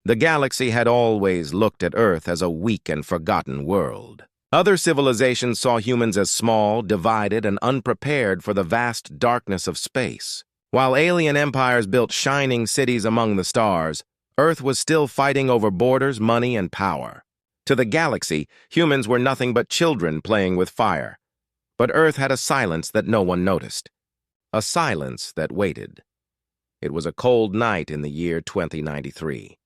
The galaxy had always looked at Earth as a weak and forgotten world. Other civilizations saw humans as small, divided, and unprepared for the vast darkness of space. While alien empires built shining cities among the stars, Earth was still fighting over borders, money, and power. To the galaxy, humans were nothing but children playing with fire. But Earth had a silence that no one noticed. A silence that waited. It was a cold night in the year 2093.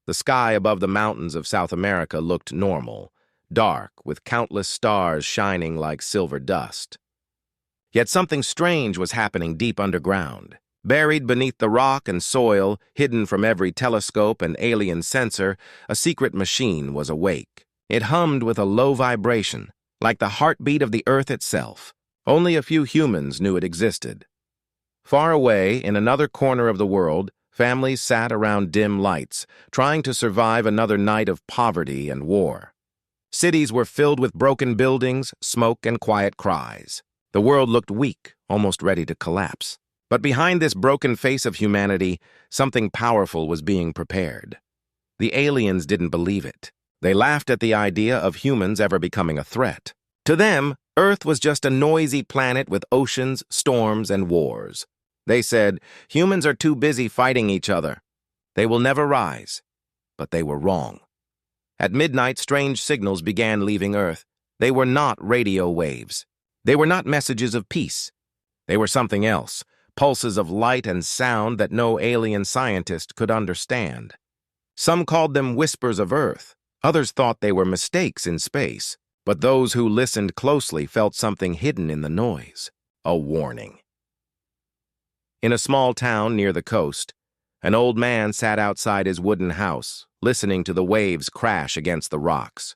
The sky above the mountains of South America looked normal, dark, with countless stars shining like silver dust. Yet something strange was happening deep underground. Buried beneath the rock and soil, hidden from every telescope and alien sensor, a secret machine was awake. It hummed with a low vibration, like the heartbeat of the Earth itself. Only a few humans knew it existed. Far away, in another corner of the world, families sat around dim lights, trying to survive another night of poverty and war. Cities were filled with broken buildings, smoke, and quiet cries. The world looked weak, almost ready to collapse. But behind this broken face of humanity, something powerful was being prepared. The aliens didn't believe it. They laughed at the idea of humans ever becoming a threat. To them, Earth was just a noisy planet with oceans, storms, and wars. They said, humans are too busy fighting each other. They will never rise. But they were wrong. At midnight, strange signals began leaving Earth. They were not radio waves. They were not messages of peace. They were something else, pulses of light and sound that no alien scientist could understand. Some called them whispers of Earth. Others thought they were mistakes in space. But those who listened closely felt something hidden in the noise, a warning. In a small town near the coast, an old man sat outside his wooden house, listening to the waves crash against the rocks.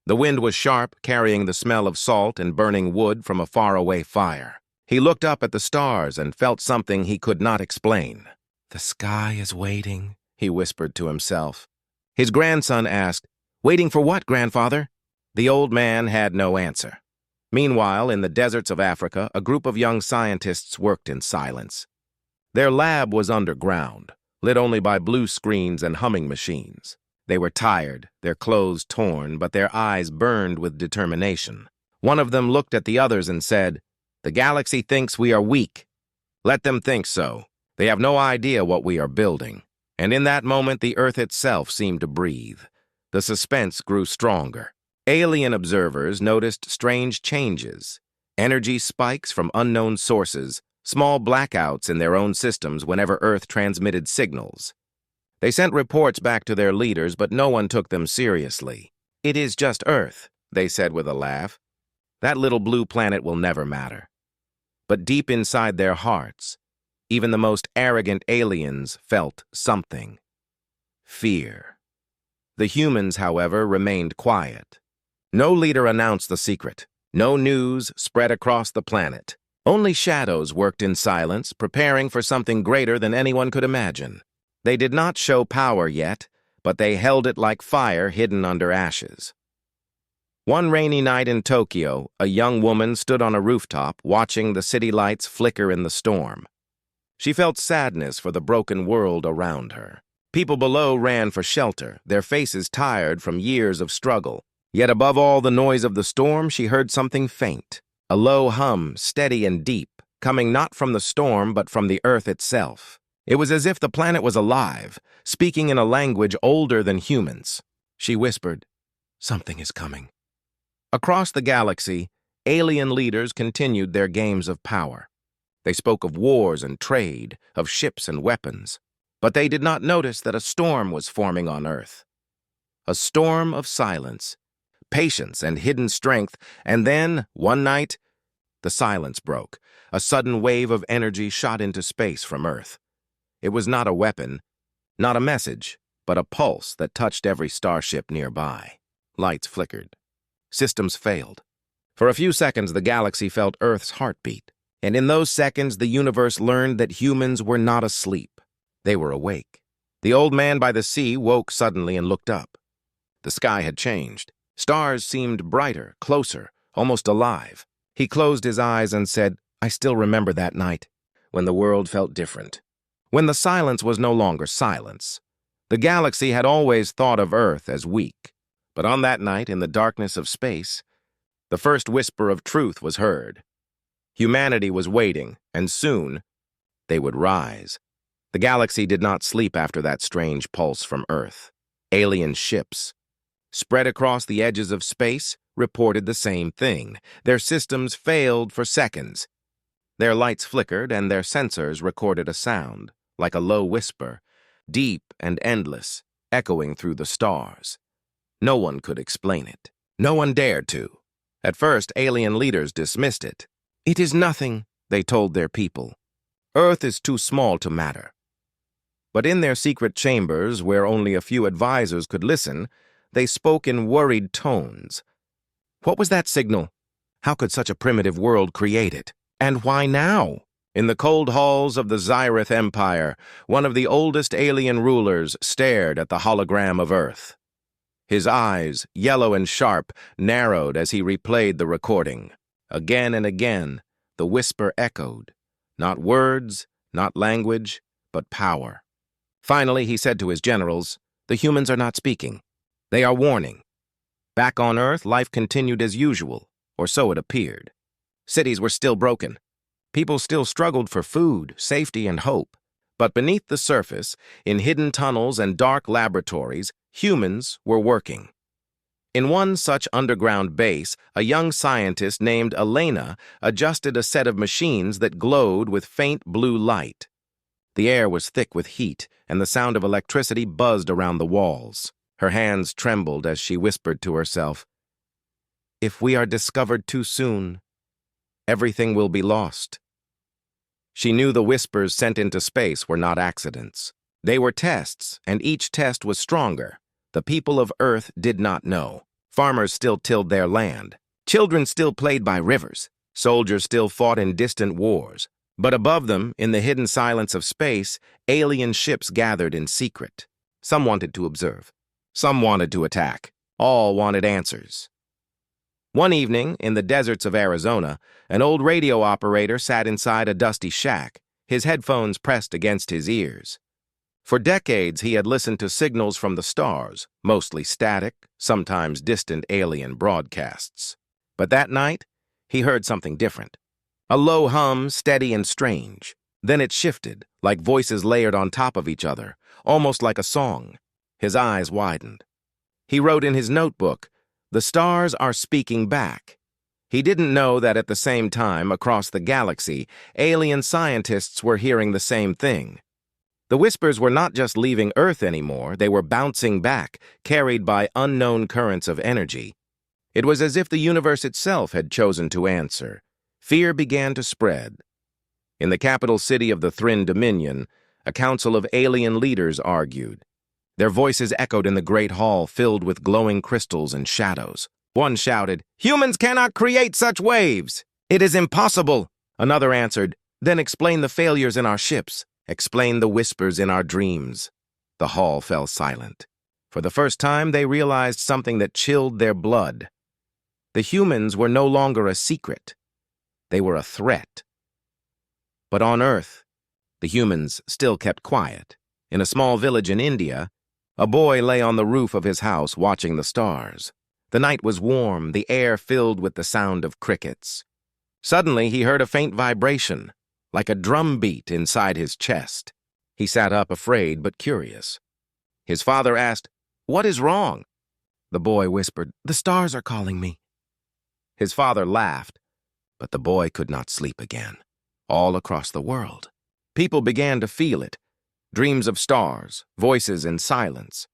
The wind was sharp, carrying the smell of salt and burning wood from a faraway fire. He looked up at the stars and felt something he could not explain. "The sky is waiting," he whispered to himself. His grandson asked, "Waiting for what, grandfather?" The old man had no answer. Meanwhile, in the deserts of Africa, a group of young scientists worked in silence. Their lab was underground, lit only by blue screens and humming machines. They were tired, their clothes torn, but their eyes burned with determination. One of them looked at the others and said, "The galaxy thinks we are weak. Let them think so. They have no idea what we are building." And in that moment, the Earth itself seemed to breathe. The suspense grew stronger. Alien observers noticed strange changes, energy spikes from unknown sources, small blackouts in their own systems whenever Earth transmitted signals. They sent reports back to their leaders, but no one took them seriously. "It is just Earth," they said with a laugh. "That little blue planet will never matter." But deep inside their hearts, even the most arrogant aliens felt something. Fear. The humans, however, remained quiet. No leader announced the secret. No news spread across the planet. Only shadows worked in silence, preparing for something greater than anyone could imagine. They did not show power yet, but they held it like fire hidden under ashes. One rainy night in Tokyo, a young woman stood on a rooftop watching the city lights flicker in the storm. She felt sadness for the broken world around her. People below ran for shelter, their faces tired from years of struggle. Yet above all the noise of the storm, she heard something faint. A low hum, steady and deep, coming not from the storm but from the Earth itself. It was as if the planet was alive, speaking in a language older than humans. She whispered, "Something is coming." Across the galaxy, alien leaders continued their games of power. They spoke of wars and trade, of ships and weapons. But they did not notice that a storm was forming on Earth. A storm of silence, patience, and hidden strength, and then, one night, the silence broke. A sudden wave of energy shot into space from Earth. It was not a weapon, not a message, but a pulse that touched every starship nearby. Lights flickered. Systems failed. For a few seconds, the galaxy felt Earth's heartbeat. And in those seconds, the universe learned that humans were not asleep. They were awake. The old man by the sea woke suddenly and looked up. The sky had changed. Stars seemed brighter, closer, almost alive. He closed his eyes and said, "I still remember that night, when the world felt different. When the silence was no longer silence. The galaxy had always thought of Earth as weak, but on that night, in the darkness of space, the first whisper of truth was heard. Humanity was waiting, and soon they would rise. The galaxy did not sleep after that strange pulse from Earth. Alien ships, spread across the edges of space, reported the same thing. Their systems failed for seconds. Their lights flickered, and their sensors recorded a sound, like a low whisper, deep and endless, echoing through the stars. No one could explain it. No one dared to. At first, alien leaders dismissed it. "It is nothing," they told their people. "Earth is too small to matter." But in their secret chambers, where only a few advisors could listen, they spoke in worried tones. What was that signal? How could such a primitive world create it? And why now? In the cold halls of the Zyrith Empire, one of the oldest alien rulers stared at the hologram of Earth. His eyes, yellow and sharp, narrowed as he replayed the recording. Again and again, the whisper echoed. Not words, not language, but power. Finally, he said to his generals, "The humans are not speaking. They are warning." Back on Earth, life continued as usual, or so it appeared. Cities were still broken. People still struggled for food, safety, and hope. But beneath the surface, in hidden tunnels and dark laboratories, humans were working. In one such underground base, a young scientist named Elena adjusted a set of machines that glowed with faint blue light. The air was thick with heat, and the sound of electricity buzzed around the walls. Her hands trembled as she whispered to herself, "If we are discovered too soon, everything will be lost." She knew the whispers sent into space were not accidents. They were tests, and each test was stronger. The people of Earth did not know. Farmers still tilled their land. Children still played by rivers. Soldiers still fought in distant wars. But above them, in the hidden silence of space, alien ships gathered in secret. Some wanted to observe. Some wanted to attack. All wanted answers. One evening, in the deserts of Arizona, an old radio operator sat inside a dusty shack, his headphones pressed against his ears. For decades, he had listened to signals from the stars, mostly static, sometimes distant alien broadcasts. But that night, he heard something different. A low hum, steady and strange. Then it shifted, like voices layered on top of each other, almost like a song. His eyes widened. He wrote in his notebook, "The stars are speaking back." He didn't know that at the same time, across the galaxy, alien scientists were hearing the same thing. The whispers were not just leaving Earth anymore, they were bouncing back, carried by unknown currents of energy. It was as if the universe itself had chosen to answer. Fear began to spread. In the capital city of the Thrin Dominion, a council of alien leaders argued. Their voices echoed in the great hall filled with glowing crystals and shadows. One shouted, "Humans cannot create such waves! It is impossible!" Another answered, "Then explain the failures in our ships. Explain the whispers in our dreams." The hall fell silent. For the first time, they realized something that chilled their blood. The humans were no longer a secret. They were a threat. But on Earth, the humans still kept quiet. In a small village in India, a boy lay on the roof of his house watching the stars. The night was warm, the air filled with the sound of crickets. Suddenly, he heard a faint vibration, like a drum beat inside his chest. He sat up, afraid but curious. His father asked, "What is wrong?" The boy whispered, "The stars are calling me." His father laughed, but the boy could not sleep again. All across the world, people began to feel it. Dreams of stars, voices in silence.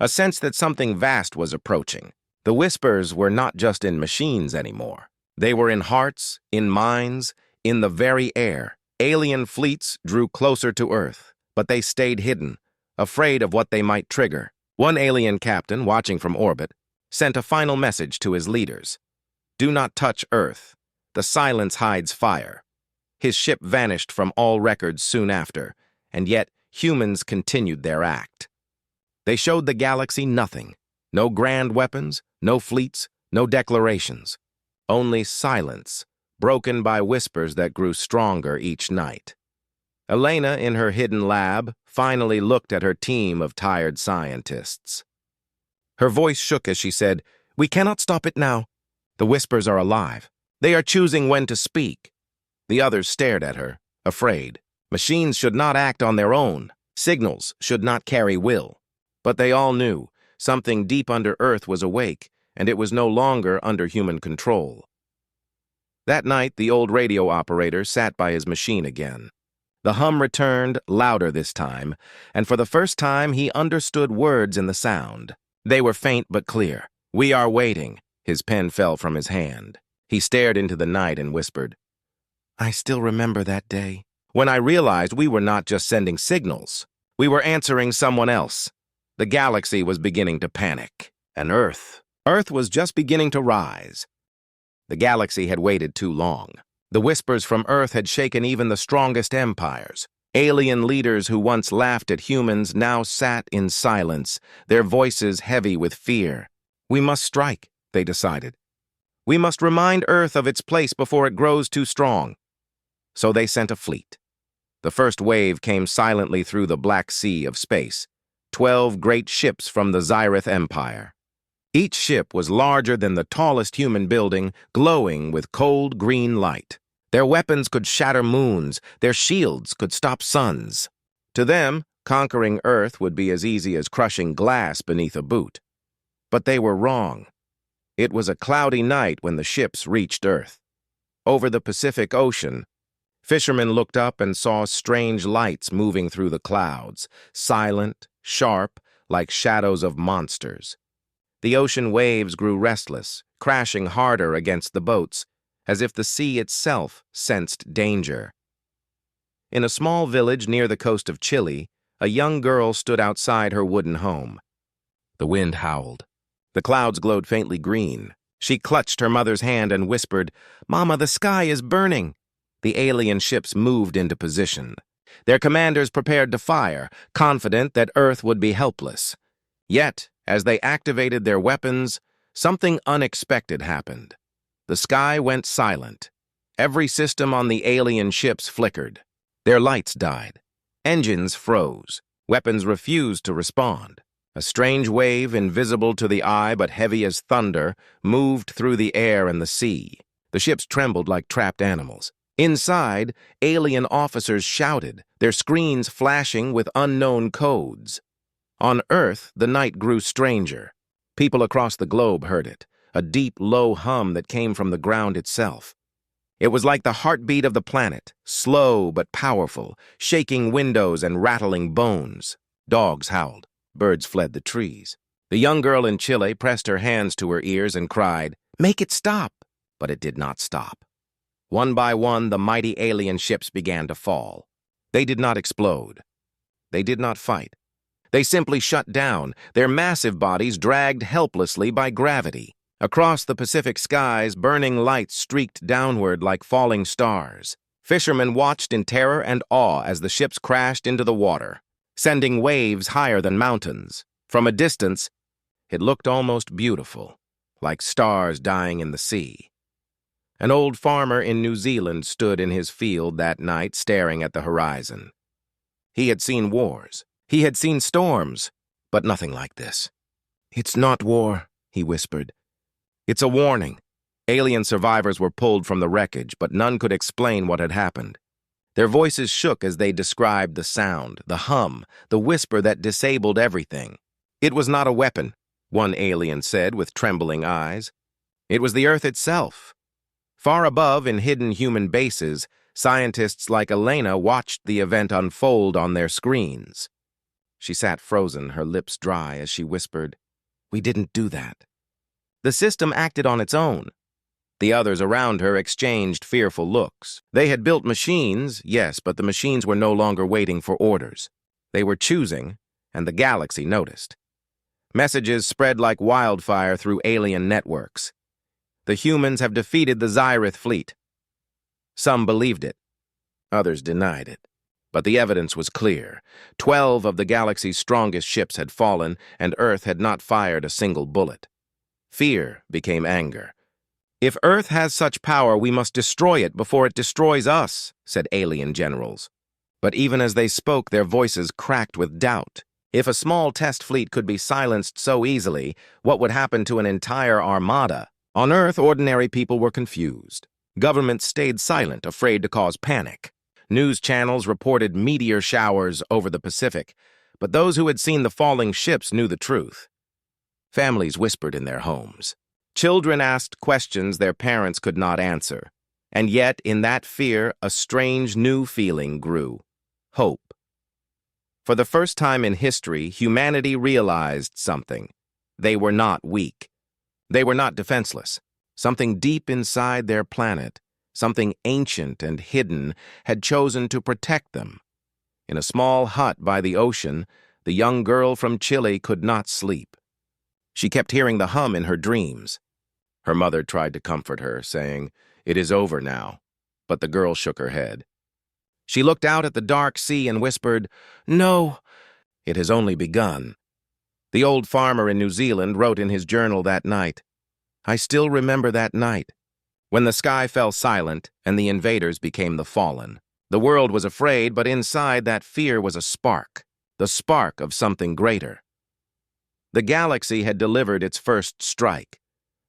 A sense that something vast was approaching. The whispers were not just in machines anymore. They were in hearts, in minds, in the very air. Alien fleets drew closer to Earth, but they stayed hidden, afraid of what they might trigger. One alien captain, watching from orbit, sent a final message to his leaders. "Do not touch Earth. The silence hides fire." His ship vanished from all records soon after, and yet humans continued their act. They showed the galaxy nothing. No grand weapons, no fleets, no declarations. Only silence, broken by whispers that grew stronger each night. Elena, in her hidden lab, finally looked at her team of tired scientists. Her voice shook as she said, "We cannot stop it now. The whispers are alive. They are choosing when to speak." The others stared at her, afraid. Machines should not act on their own. Signals should not carry will. But they all knew something deep under Earth was awake, and it was no longer under human control. That night, the old radio operator sat by his machine again. The hum returned, louder this time, and for the first time he understood words in the sound. They were faint but clear. "We are waiting." His pen fell from his hand. He stared into the night and whispered, "I still remember that day, when I realized we were not just sending signals. We were answering someone else. The galaxy was beginning to panic, and Earth was just beginning to rise. The galaxy had waited too long. The whispers from Earth had shaken even the strongest empires. Alien leaders who once laughed at humans now sat in silence, their voices heavy with fear. "We must strike," they decided. "We must remind Earth of its place before it grows too strong." So they sent a fleet. The first wave came silently through the Black Sea of space, 12 great ships from the Zyrith Empire. Each ship was larger than the tallest human building, glowing with cold green light. Their weapons could shatter moons, their shields could stop suns. To them, conquering Earth would be as easy as crushing glass beneath a boot. But they were wrong. It was a cloudy night when the ships reached Earth. Over the Pacific Ocean, fishermen looked up and saw strange lights moving through the clouds, silent, sharp, like shadows of monsters. The ocean waves grew restless, crashing harder against the boats, as if the sea itself sensed danger. In a small village near the coast of Chile, a young girl stood outside her wooden home. The wind howled. The clouds glowed faintly green. She clutched her mother's hand and whispered, "Mama, the sky is burning." The alien ships moved into position. Their commanders prepared to fire, confident that Earth would be helpless. Yet, as they activated their weapons, something unexpected happened. The sky went silent. Every system on the alien ships flickered. Their lights died. Engines froze. Weapons refused to respond. A strange wave, invisible to the eye but heavy as thunder, moved through the air and the sea. The ships trembled like trapped animals. Inside, alien officers shouted, their screens flashing with unknown codes. On Earth, the night grew stranger. People across the globe heard it, a deep, low hum that came from the ground itself. It was like the heartbeat of the planet, slow but powerful, shaking windows and rattling bones. Dogs howled. Birds fled the trees. The young girl in Chile pressed her hands to her ears and cried, "Make it stop!" But it did not stop. One by one, the mighty alien ships began to fall. They did not explode. They did not fight. They simply shut down, their massive bodies dragged helplessly by gravity. Across the Pacific skies, burning lights streaked downward like falling stars. Fishermen watched in terror and awe as the ships crashed into the water, sending waves higher than mountains. From a distance, it looked almost beautiful, like stars dying in the sea. An old farmer in New Zealand stood in his field that night staring at the horizon. He had seen wars. He had seen storms, but nothing like this. "It's not war," he whispered. "It's a warning." Alien survivors were pulled from the wreckage, but none could explain what had happened. Their voices shook as they described the sound, the hum, the whisper that disabled everything. "It was not a weapon," one alien said with trembling eyes. "It was the Earth itself." Far above, in hidden human bases, scientists like Elena watched the event unfold on their screens. She sat frozen, her lips dry, as she whispered, "We didn't do that." The system acted on its own. The others around her exchanged fearful looks. They had built machines, yes, but the machines were no longer waiting for orders. They were choosing, and the galaxy noticed. Messages spread like wildfire through alien networks. "The humans have defeated the Zyrith fleet." Some believed it. Others denied it. But the evidence was clear. 12 of the galaxy's strongest ships had fallen, and Earth had not fired a single bullet. Fear became anger. "If Earth has such power, we must destroy it before it destroys us," said alien generals. But even as they spoke, their voices cracked with doubt. If a small test fleet could be silenced so easily, what would happen to an entire armada? On Earth, ordinary people were confused. Governments stayed silent, afraid to cause panic. News channels reported meteor showers over the Pacific, but those who had seen the falling ships knew the truth. Families whispered in their homes. Children asked questions their parents could not answer. And yet, in that fear, a strange new feeling grew: hope. For the first time in history, humanity realized something. They were not weak. They were not defenseless. Something deep inside their planet, something ancient and hidden, had chosen to protect them. In a small hut by the ocean, the young girl from Chile could not sleep. She kept hearing the hum in her dreams. Her mother tried to comfort her, saying, "It is over now," but the girl shook her head. She looked out at the dark sea and whispered, "No, it has only begun." The old farmer in New Zealand wrote in his journal that night, "I still remember that night, when the sky fell silent and the invaders became the fallen. The world was afraid, but inside that fear was a spark, the spark of something greater." The galaxy had delivered its first strike,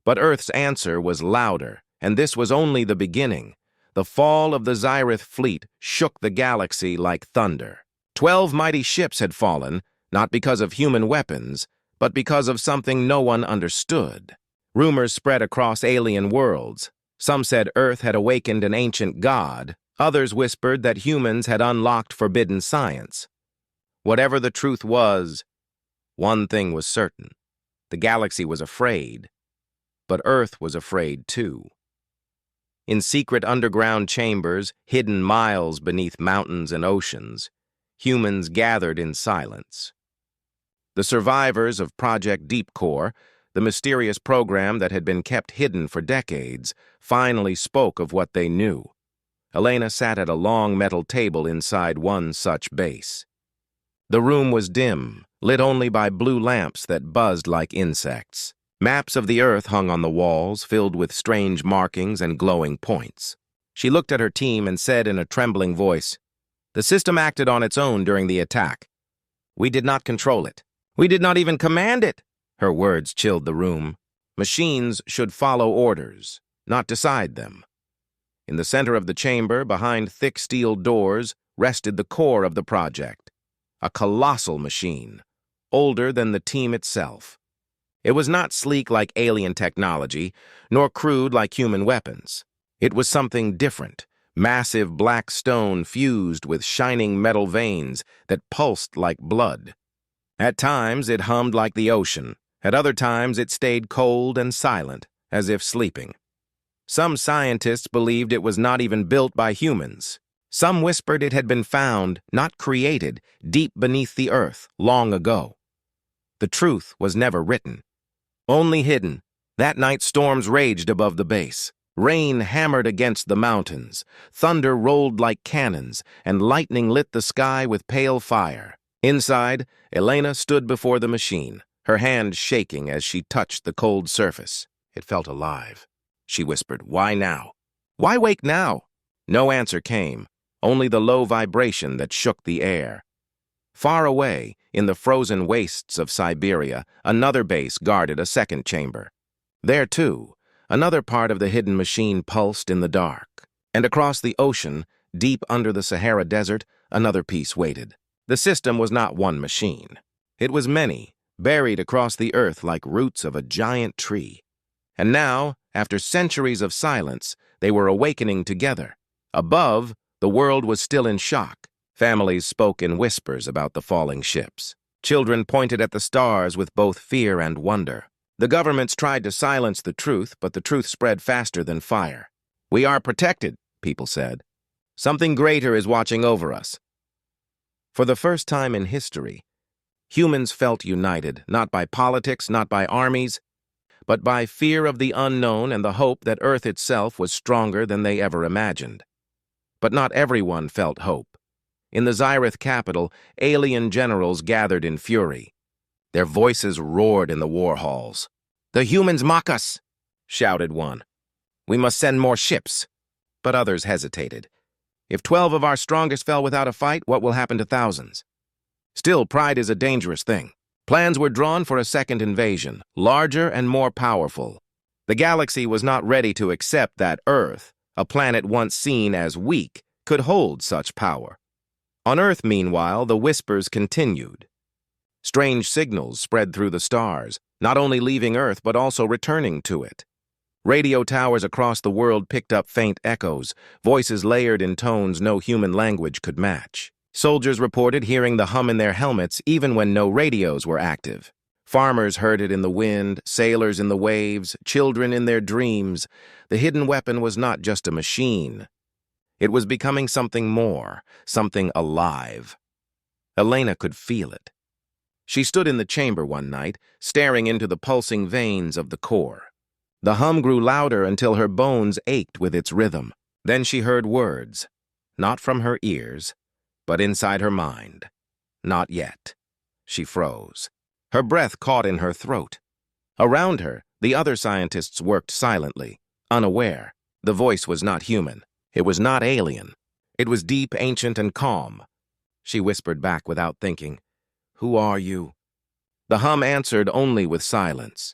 but Earth's answer was louder, and this was only the beginning. The fall of the Zyrith fleet shook the galaxy like thunder. 12 mighty ships had fallen, not because of human weapons, but because of something no one understood. Rumors spread across alien worlds. Some said Earth had awakened an ancient god. Others whispered that humans had unlocked forbidden science. Whatever the truth was, one thing was certain: the galaxy was afraid, but Earth was afraid too. In secret underground chambers, hidden miles beneath mountains and oceans, humans gathered in silence. The survivors of Project Deep Core, the mysterious program that had been kept hidden for decades, finally spoke of what they knew. Elena sat at a long metal table inside one such base. The room was dim, lit only by blue lamps that buzzed like insects. Maps of the Earth hung on the walls, filled with strange markings and glowing points. She looked at her team and said in a trembling voice, "The system acted on its own during the attack. We did not control it. We did not even command it." Her words chilled the room. Machines should follow orders, not decide them. In the center of the chamber, behind thick steel doors, rested the core of the project. A colossal machine, older than the team itself. It was not sleek like alien technology, nor crude like human weapons. It was something different, massive black stone fused with shining metal veins that pulsed like blood. At times it hummed like the ocean. At other times it stayed cold and silent, as if sleeping. Some scientists believed it was not even built by humans. Some whispered it had been found, not created, deep beneath the earth, long ago. The truth was never written, only hidden. That night storms raged above the base. Rain hammered against the mountains. Thunder rolled like cannons, and lightning lit the sky with pale fire. Inside, Elena stood before the machine, her hand shaking as she touched the cold surface. It felt alive. She whispered, "Why now? Why wake now?" No answer came, only the low vibration that shook the air. Far away, in the frozen wastes of Siberia, another base guarded a second chamber. There, too, another part of the hidden machine pulsed in the dark. And across the ocean, deep under the Sahara Desert, another piece waited. The system was not one machine. It was many, buried across the earth like roots of a giant tree. And now, after centuries of silence, they were awakening together. Above, the world was still in shock. Families spoke in whispers about the falling ships. Children pointed at the stars with both fear and wonder. The governments tried to silence the truth, but the truth spread faster than fire. "We are protected," people said. "Something greater is watching over us." For the first time in history, humans felt united, not by politics, not by armies, but by fear of the unknown and the hope that Earth itself was stronger than they ever imagined. But not everyone felt hope. In the Zyrith capital, alien generals gathered in fury. Their voices roared in the war halls. "The humans mock us," shouted one. "We must send more ships." But others hesitated. If 12 of our strongest fell without a fight, what will happen to thousands? Still, pride is a dangerous thing. Plans were drawn for a second invasion, larger and more powerful. The galaxy was not ready to accept that Earth, a planet once seen as weak, could hold such power. On Earth, meanwhile, the whispers continued. Strange signals spread through the stars, not only leaving Earth but also returning to it. Radio towers across the world picked up faint echoes, voices layered in tones no human language could match. Soldiers reported hearing the hum in their helmets even when no radios were active. Farmers heard it in the wind, sailors in the waves, children in their dreams. The hidden weapon was not just a machine. It was becoming something more, something alive. Elena could feel it. She stood in the chamber one night, staring into the pulsing veins of the core. The hum grew louder until her bones ached with its rhythm. Then she heard words, not from her ears, but inside her mind. Not yet. She froze. Her breath caught in her throat. Around her, the other scientists worked silently, unaware. The voice was not human. It was not alien. It was deep, ancient, and calm. She whispered back without thinking, "Who are you?" The hum answered only with silence.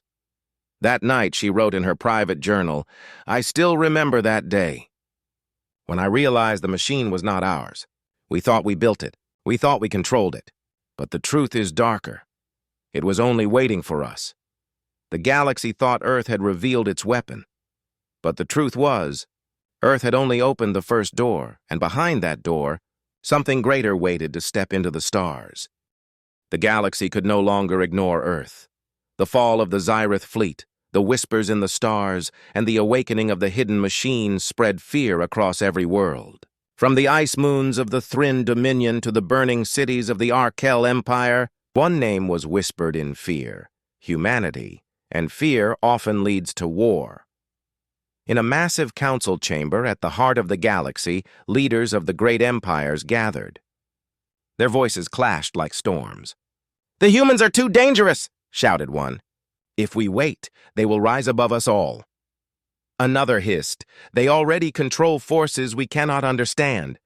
That night, she wrote in her private journal, "I still remember that day. When I realized the machine was not ours. We thought we built it. We thought we controlled it. But the truth is darker. It was only waiting for us. The galaxy thought Earth had revealed its weapon. But the truth was, Earth had only opened the first door, and behind that door, something greater waited to step into the stars. The galaxy could no longer ignore Earth. The fall of the Zyrith fleet, the whispers in the stars, and the awakening of the hidden machine spread fear across every world. From the ice moons of the Thrin Dominion to the burning cities of the Arkel Empire, one name was whispered in fear: humanity, and fear often leads to war. In a massive council chamber at the heart of the galaxy, leaders of the great empires gathered. Their voices clashed like storms. "The humans are too dangerous," shouted one. "If we wait, they will rise above us all." Another hissed, "They already control forces we cannot understand.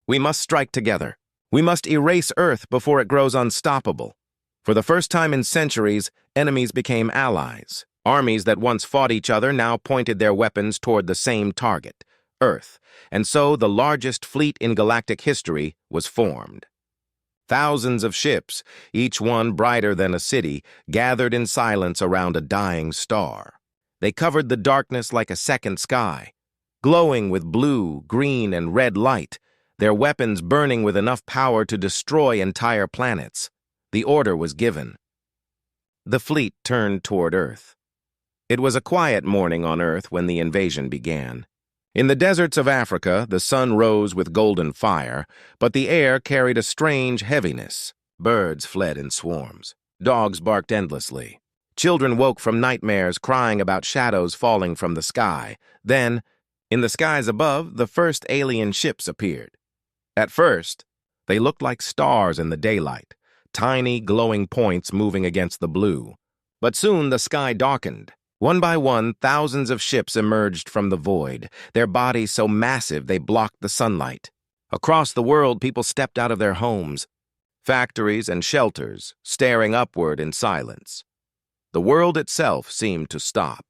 We must strike together. We must erase Earth before it grows unstoppable." For the first time in centuries, enemies became allies. Armies that once fought each other now pointed their weapons toward the same target, Earth, and so the largest fleet in galactic history was formed. Thousands of ships, each one brighter than a city, gathered in silence around a dying star. They covered the darkness like a second sky, glowing with blue, green, and red light, their weapons burning with enough power to destroy entire planets. The order was given. The fleet turned toward Earth. It was a quiet morning on Earth when the invasion began. In the deserts of Africa, the sun rose with golden fire, but the air carried a strange heaviness. Birds fled in swarms. Dogs barked endlessly. Children woke from nightmares crying about shadows falling from the sky. Then, in the skies above, the first alien ships appeared. At first, they looked like stars in the daylight, tiny glowing points moving against the blue. But soon the sky darkened. One by one, thousands of ships emerged from the void, their bodies so massive they blocked the sunlight. Across the world, people stepped out of their homes, factories and shelters, staring upward in silence. The world itself seemed to stop.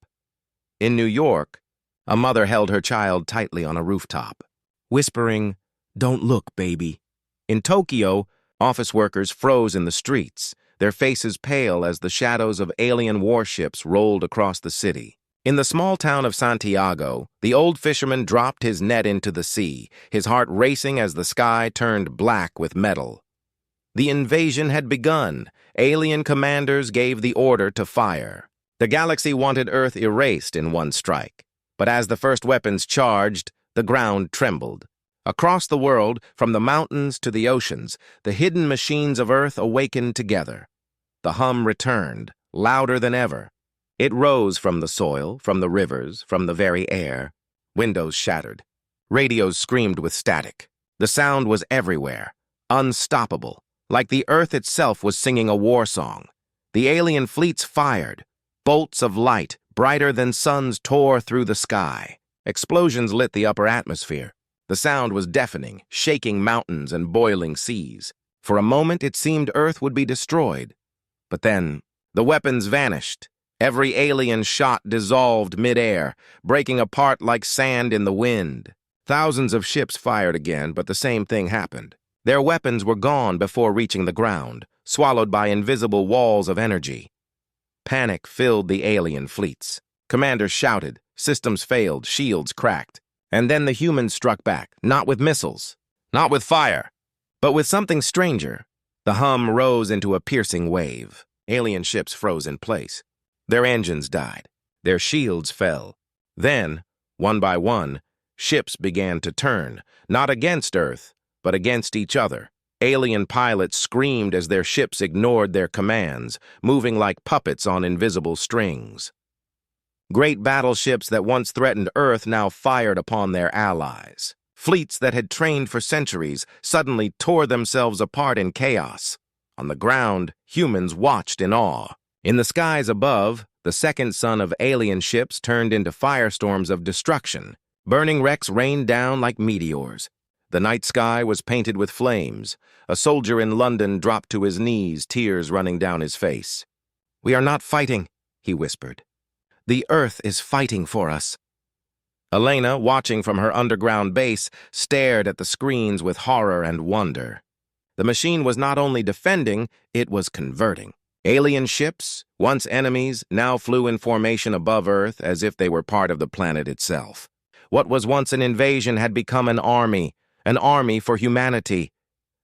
In New York, a mother held her child tightly on a rooftop, whispering, "Don't look, baby." In Tokyo, office workers froze in the streets, their faces pale as the shadows of alien warships rolled across the city. In the small town of Santiago, the old fisherman dropped his net into the sea, his heart racing as the sky turned black with metal. The invasion had begun. Alien commanders gave the order to fire. The galaxy wanted Earth erased in one strike. But as the first weapons charged, the ground trembled. Across the world, from the mountains to the oceans, the hidden machines of Earth awakened together. The hum returned, louder than ever. It rose from the soil, from the rivers, from the very air. Windows shattered. Radios screamed with static. The sound was everywhere, unstoppable, like the Earth itself was singing a war song. The alien fleets fired. Bolts of light, brighter than suns, tore through the sky. Explosions lit the upper atmosphere. The sound was deafening, shaking mountains and boiling seas. For a moment, it seemed Earth would be destroyed. But then, the weapons vanished. Every alien shot dissolved midair, breaking apart like sand in the wind. Thousands of ships fired again, but the same thing happened. Their weapons were gone before reaching the ground, swallowed by invisible walls of energy. Panic filled the alien fleets. Commanders shouted, systems failed, shields cracked. And then the humans struck back, not with missiles, not with fire, but with something stranger. The hum rose into a piercing wave. Alien ships froze in place. Their engines died. Their shields fell. Then, one by one, ships began to turn, not against Earth, but against each other. Alien pilots screamed as their ships ignored their commands, moving like puppets on invisible strings. Great battleships that once threatened Earth now fired upon their allies. Fleets that had trained for centuries suddenly tore themselves apart in chaos. On the ground, humans watched in awe. In the skies above, the second son of alien ships turned into firestorms of destruction. Burning wrecks rained down like meteors. The night sky was painted with flames. A soldier in London dropped to his knees, tears running down his face. "We are not fighting," he whispered. "The Earth is fighting for us." Elena, watching from her underground base, stared at the screens with horror and wonder. The machine was not only defending, it was converting. Alien ships, once enemies, now flew in formation above Earth as if they were part of the planet itself. What was once an invasion had become an army for humanity.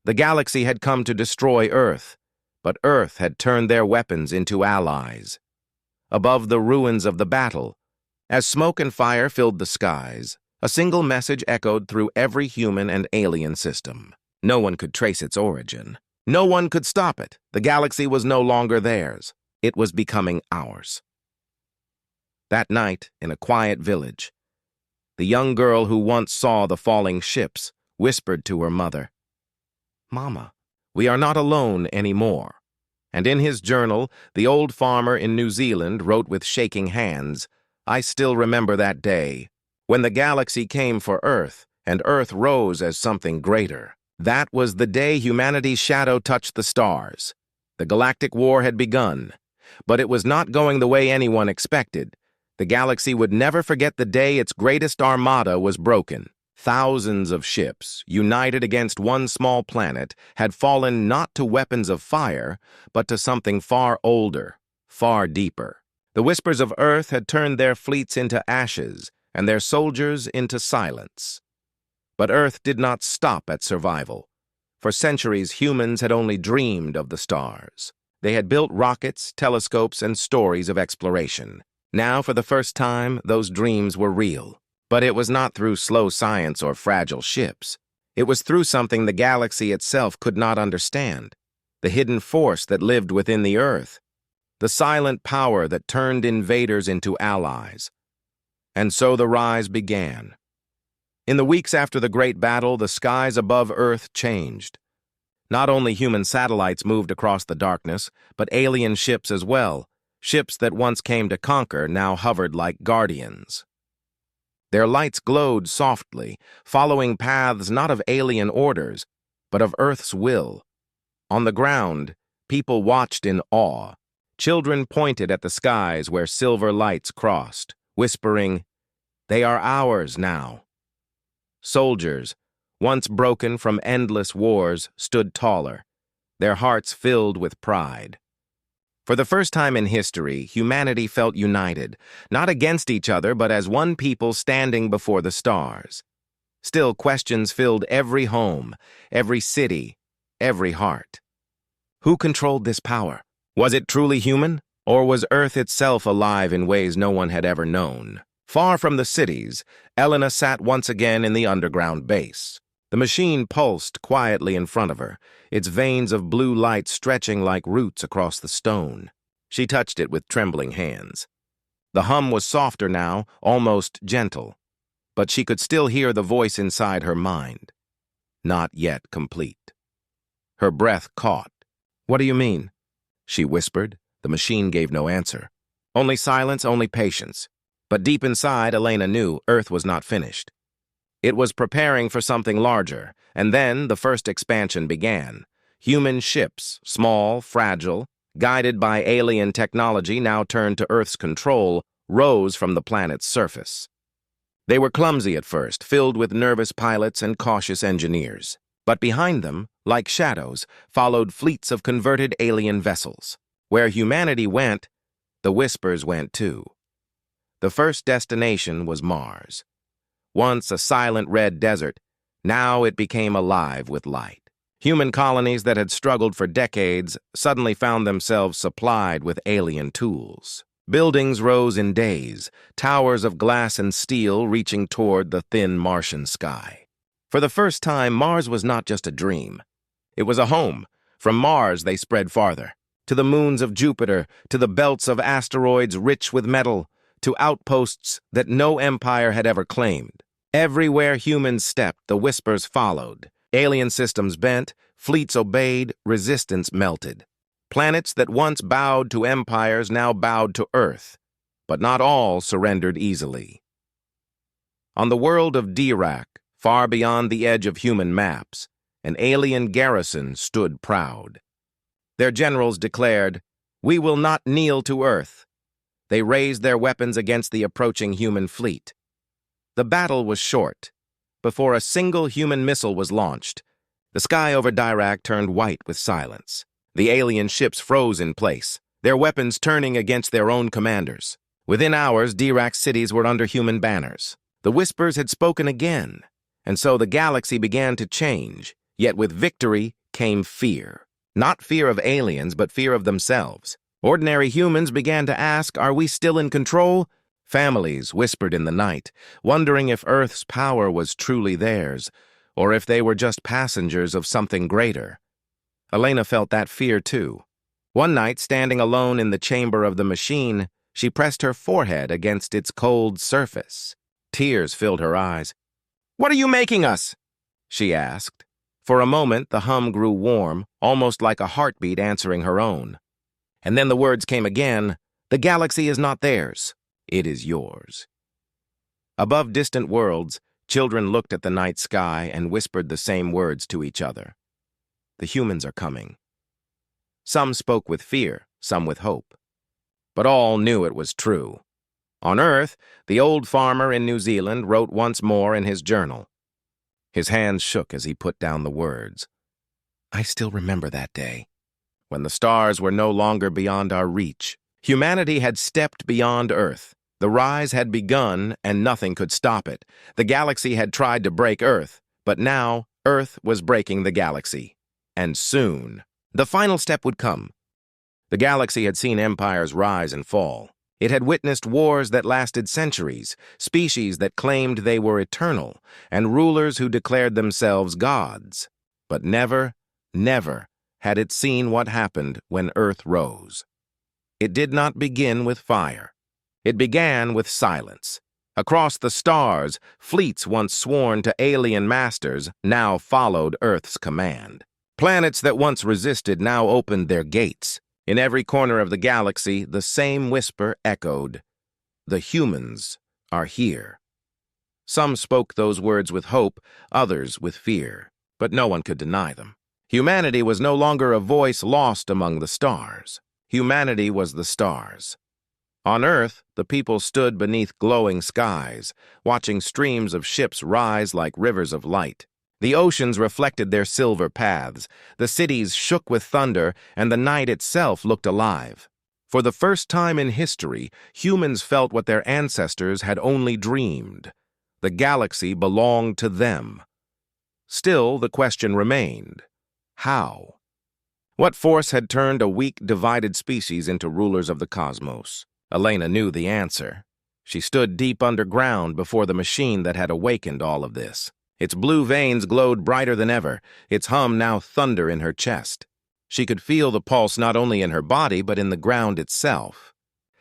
The galaxy had come to destroy Earth, but Earth had turned their weapons into allies. Above the ruins of the battle, as smoke and fire filled the skies, a single message echoed through every human and alien system. No one could trace its origin. No one could stop it. The galaxy was no longer theirs. It was becoming ours. That night, in a quiet village, the young girl who once saw the falling ships whispered to her mother, "Mama, we are not alone anymore." And in his journal, the old farmer in New Zealand wrote with shaking hands, "I still remember that day, when the galaxy came for Earth, and Earth rose as something greater. That was the day humanity's shadow touched the stars. The galactic war had begun, but it was not going the way anyone expected. The galaxy would never forget the day its greatest armada was broken. Thousands of ships, united against one small planet, had fallen not to weapons of fire, but to something far older, far deeper. The whispers of Earth had turned their fleets into ashes, and their soldiers into silence. But Earth did not stop at survival. For centuries, humans had only dreamed of the stars. They had built rockets, telescopes, and stories of exploration. Now, for the first time, those dreams were real. But it was not through slow science or fragile ships. It was through something the galaxy itself could not understand. The hidden force that lived within the Earth. The silent power that turned invaders into allies. And so the rise began. In the weeks after the Great Battle, the skies above Earth changed. Not only human satellites moved across the darkness, but alien ships as well. Ships that once came to conquer now hovered like guardians. Their lights glowed softly, following paths not of alien orders, but of Earth's will. On the ground, people watched in awe. Children pointed at the skies where silver lights crossed, whispering, "They are ours now." Soldiers, once broken from endless wars, stood taller, their hearts filled with pride. For the first time in history, humanity felt united, not against each other, but as one people standing before the stars. Still, questions filled every home, every city, every heart. Who controlled this power? Was it truly human, or was Earth itself alive in ways no one had ever known? Far from the cities, Elena sat once again in the underground base. The machine pulsed quietly in front of her, its veins of blue light stretching like roots across the stone. She touched it with trembling hands. The hum was softer now, almost gentle, but she could still hear the voice inside her mind. Not yet complete. Her breath caught. "What do you mean?" she whispered. The machine gave no answer. Only silence, only patience. But deep inside, Elena knew Earth was not finished. It was preparing for something larger, and then the first expansion began. Human ships, small, fragile, guided by alien technology now turned to Earth's control, rose from the planet's surface. They were clumsy at first, filled with nervous pilots and cautious engineers. But behind them, like shadows, followed fleets of converted alien vessels. Where humanity went, the Whispers went too. The first destination was Mars. Once a silent red desert, now it became alive with light. Human colonies that had struggled for decades suddenly found themselves supplied with alien tools. Buildings rose in days, towers of glass and steel reaching toward the thin Martian sky. For the first time, Mars was not just a dream. It was a home. From Mars, they spread farther, to the moons of Jupiter, to the belts of asteroids rich with metal, to outposts that no empire had ever claimed. Everywhere humans stepped, the Whispers followed. Alien systems bent, fleets obeyed, resistance melted. Planets that once bowed to empires now bowed to Earth, but not all surrendered easily. On the world of Dirac, far beyond the edge of human maps, an alien garrison stood proud. Their generals declared, "We will not kneel to Earth." They raised their weapons against the approaching human fleet. The battle was short. Before a single human missile was launched, the sky over Dirac turned white with silence. The alien ships froze in place, their weapons turning against their own commanders. Within hours, Dirac's cities were under human banners. The Whispers had spoken again, and so the galaxy began to change. Yet with victory came fear. Not fear of aliens, but fear of themselves. Ordinary humans began to ask, "Are we still in control?" Families whispered in the night, wondering if Earth's power was truly theirs, or if they were just passengers of something greater. Elena felt that fear too. One night, standing alone in the chamber of the machine, she pressed her forehead against its cold surface. Tears filled her eyes. "What are you making us?" she asked. For a moment, the hum grew warm, almost like a heartbeat answering her own. And then the words came again, "The galaxy is not theirs. It is yours." Above distant worlds, children looked at the night sky and whispered the same words to each other. "The humans are coming." Some spoke with fear, some with hope. But all knew it was true. On Earth, the old farmer in New Zealand wrote once more in his journal. His hands shook as he put down the words. "I still remember that day, when the stars were no longer beyond our reach. Humanity had stepped beyond Earth. The rise had begun, and nothing could stop it. The galaxy had tried to break Earth, but now Earth was breaking the galaxy. And soon, the final step would come. The galaxy had seen empires rise and fall. It had witnessed wars that lasted centuries, species that claimed they were eternal, and rulers who declared themselves gods. But never, never had it seen what happened when Earth rose. It did not begin with fire. It began with silence. Across the stars, fleets once sworn to alien masters now followed Earth's command. Planets that once resisted now opened their gates. In every corner of the galaxy, the same whisper echoed, "The humans are here." Some spoke those words with hope, others with fear, but no one could deny them. Humanity was no longer a voice lost among the stars. Humanity was the stars. On Earth, the people stood beneath glowing skies, watching streams of ships rise like rivers of light. The oceans reflected their silver paths, the cities shook with thunder, and the night itself looked alive. For the first time in history, humans felt what their ancestors had only dreamed. The galaxy belonged to them. Still, the question remained, how? What force had turned a weak, divided species into rulers of the cosmos? Elena knew the answer. She stood deep underground before the machine that had awakened all of this. Its blue veins glowed brighter than ever, its hum now thunder in her chest. She could feel the pulse not only in her body but in the ground itself,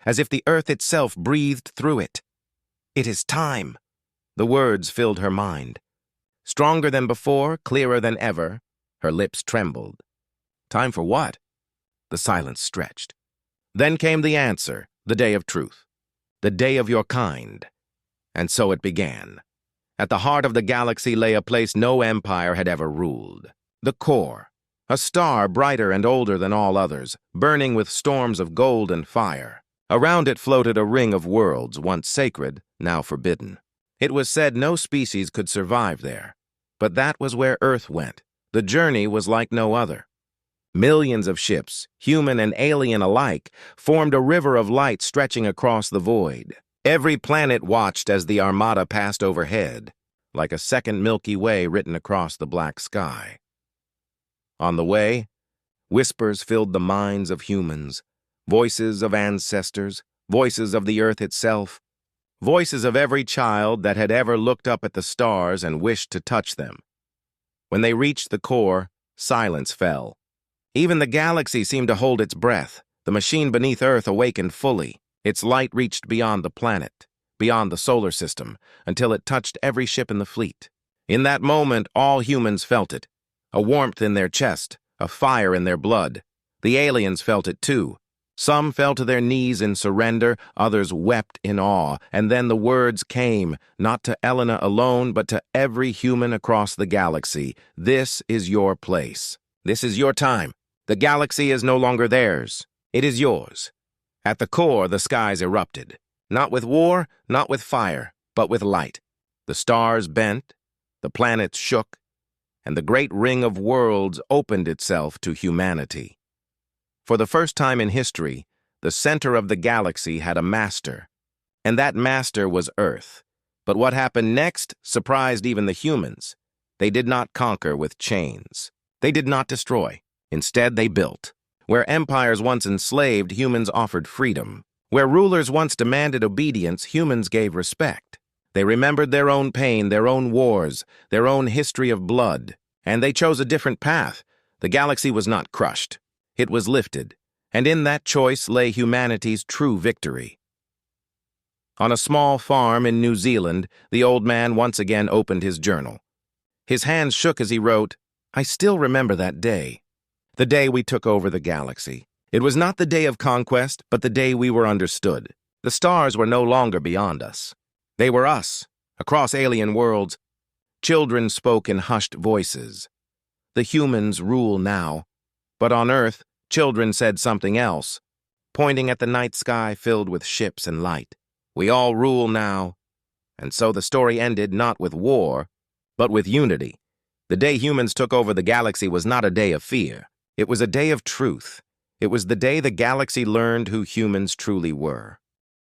as if the earth itself breathed through it. "It is time." The words filled her mind. Stronger than before, clearer than ever, her lips trembled. Time for what? The silence stretched. Then came the answer, the day of truth, the day of your kind. And so it began. At the heart of the galaxy lay a place no empire had ever ruled. The core, a star brighter and older than all others, burning with storms of gold and fire. Around it floated a ring of worlds, once sacred, now forbidden. It was said no species could survive there. But that was where Earth went. The journey was like no other. Millions of ships, human and alien alike, formed a river of light stretching across the void. Every planet watched as the armada passed overhead, like a second Milky Way written across the black sky. On the way, whispers filled the minds of humans, voices of ancestors, voices of the Earth itself, voices of every child that had ever looked up at the stars and wished to touch them. When they reached the core, silence fell. Even the galaxy seemed to hold its breath. The machine beneath Earth awakened fully. Its light reached beyond the planet, beyond the solar system, until it touched every ship in the fleet. In that moment, all humans felt it. A warmth in their chest, a fire in their blood. The aliens felt it too. Some fell to their knees in surrender, others wept in awe, and then the words came, not to Elena alone, but to every human across the galaxy. This is your place. This is your time. The galaxy is no longer theirs. It is yours. At the core, the skies erupted. Not with war, not with fire, but with light. The stars bent, the planets shook, and the great ring of worlds opened itself to humanity. For the first time in history, the center of the galaxy had a master, and that master was Earth. But what happened next surprised even the humans. They did not conquer with chains. They did not destroy. Instead, they built. Where empires once enslaved, humans offered freedom. Where rulers once demanded obedience, humans gave respect. They remembered their own pain, their own wars, their own history of blood, and they chose a different path. The galaxy was not crushed. It was lifted, and in that choice lay humanity's true victory. On a small farm in New Zealand, the old man once again opened his journal. His hands shook as he wrote, "I still remember that day. The day we took over the galaxy. It was not the day of conquest, but the day we were understood. The stars were no longer beyond us. They were us, across alien worlds. Children spoke in hushed voices. The humans rule now. But on Earth, children said something else, pointing at the night sky filled with ships and light. We all rule now." And so the story ended not with war, but with unity. The day humans took over the galaxy was not a day of fear. It was a day of truth. It was the day the galaxy learned who humans truly were.